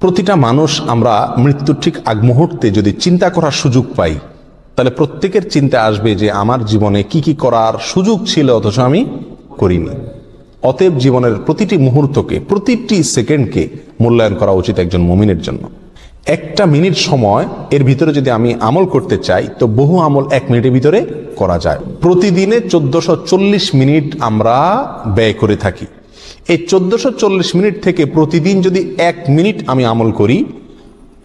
প্রতিটা মানুষ আমরা মৃত্যুর ঠিক আগ মুহূর্তে যদি চিন্তা করার সুযোগ পাই, তাহলে প্রত্যেকের চিন্তা আসবে যে আমার জীবনে কি কি করার সুযোগ ছিল অথচ আমি করিনি। অতএব জীবনের প্রতিটি মুহূর্তকে, প্রতিটি সেকেন্ডকে মূল্যায়ন করা উচিত একজন মুমিনের জন্য। একটা মিনিট সময় এর ভিতরে যদি আমি আমল করতে চাই, তো বহু আমল এক মিনিটের ভিতরে করা যায়। প্রতিদিনে 1440 মিনিট আমরা ব্যয় করে থাকি। এই 1440 মিনিট থেকে প্রতিদিন যদি 1 মিনিট আমি আমল করি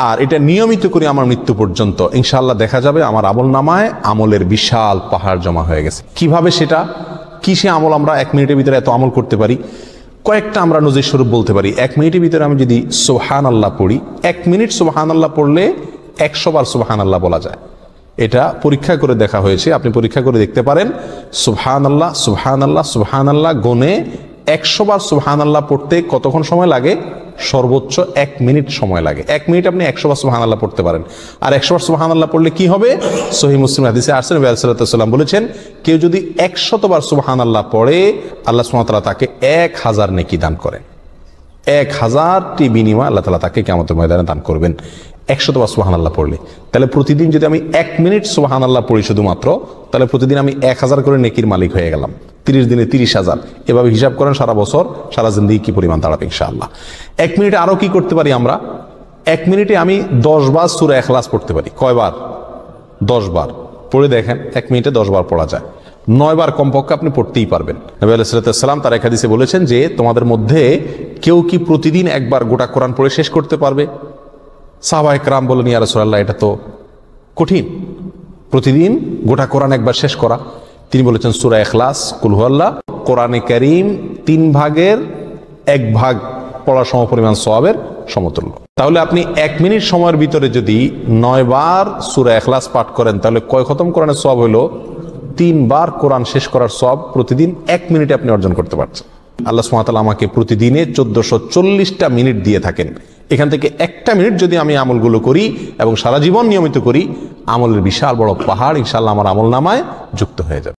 আর এটা নিয়মিত করি আমার মৃত্যু পর্যন্ত, ইনশাআল্লাহ দেখা যাবে আমার আমল নামায় আমলের বিশাল পাহাড় জমা হয়ে গেছে। কিভাবে সেটা, কিসে আমল আমরা 1 মিনিটের ভিতরে এত আমল করতে পারি? কয়েকটা আমরা নজির স্বরূপ বলতে পারি। 1 মিনিটের ভিতরে আমি যদি সুবহানাল্লাহ পড়ি, 1 মিনিট সুবহানাল্লাহ পড়লে 100 বার সুবহানাল্লাহ বলা যায়। এটা পরীক্ষা করে দেখা হয়েছে, আপনি পরীক্ষা করে দেখতে পারেন। সুবহানাল্লাহ সুবহানাল্লাহ সুবহানাল্লাহ গুনে 100 বার সুবহানাল্লাহ পড়তে কতক্ষণ সময় লাগে? সর্বোচ্চ 1 মিনিট সময় লাগে। 1 মিনিট আপনি 100 বার সুবহানাল্লাহ পড়তে পারেন। আর 100 বার সুবহানাল্লাহ পড়লে কি হবে? সহিহ মুসলিম হাদিসে আসছে, নবী সাল্লাল্লাহু আলাইহি ওয়াসাল্লাম বলেছেন, কেউ যদি 100 বার সুবহানাল্লাহ পড়ে, আল্লাহ সুবহানাহু ওয়া তাআলা তাকে 1000 নেকি দান করেন। 1000টি বিনিময় আল্লাহ তাআলা তাকে কিয়ামতের ময়দানে দান করবেন 100 বার সুবহানাল্লাহ পড়লে। তাহলে প্রতিদিন যদি আমি 1 মিনিট সুবহানাল্লাহ পড়ি শুধুমাত্র, তাহলে প্রতিদিন আমি 1000 করে নেকির মালিক হয়ে গেলাম। 30 দিনে 30,000। এভাবে হিসাব করেন সারা বছর, সারা জিন্দেগি কি পরিমাণ দাঁড়াবে ইনশাআল্লাহ। 1 মিনিটে আরো কি করতে পারি আমরা? 1 মিনিটে আমি 10 বার সূরা ইখলাস পড়তে পারি। কয়বার? 10 বার। পড়ে দেখেন 1 মিনিটে 10 বার পড়া যায়। 9 বার কমপক্ষে আপনি পড়তেই পারবেন। নবী আলাইহিস সালাম তার এক হাদিসে বলেছেন যে, তোমাদের মধ্যে কেউ কি প্রতিদিন একবার গোটা কোরআন পড়ে শেষ করতে পারবে? সাহাবায়ে কেরাম বলেন, ইয়া রাসূলুল্লাহ, এটা তো কঠিন, প্রতিদিন গোটা কোরআন একবার শেষ করা। তিনি বলেছেন, সূরা ইখলাস, কুল হুয়াল্লাহ, কোরআনে কারীম 3 ভাগের 1 ভাগ পড়া সমপরিমাণ সওয়াবের সমতুল্য। তাহলে আপনি 1 মিনিট সময়ের ভিতরে যদি 9 বার সূরা ইখলাস পাঠ করেন, তাহলে কয় খতম কোরআনের সওয়াব হলো? 3 বার কোরআন শেষ করার সওয়াব প্রতিদিন 1 মিনিটে আপনি অর্জন করতে পারছেন। আল্লাহ সুবহানাহু ওয়া তাআলা আমাকে প্রতিদিনে 1440টা মিনিট দিয়ে থাকেন। এখান থেকে 1টা মিনিট যদি আমি আমলগুলো করি এবং সারা জীবন নিয়মিত করি, আমলের বিশাল বড় পাহাড় ইনশাআল্লাহ আমার আমল নামায় যুক্ত হয়ে যাবে।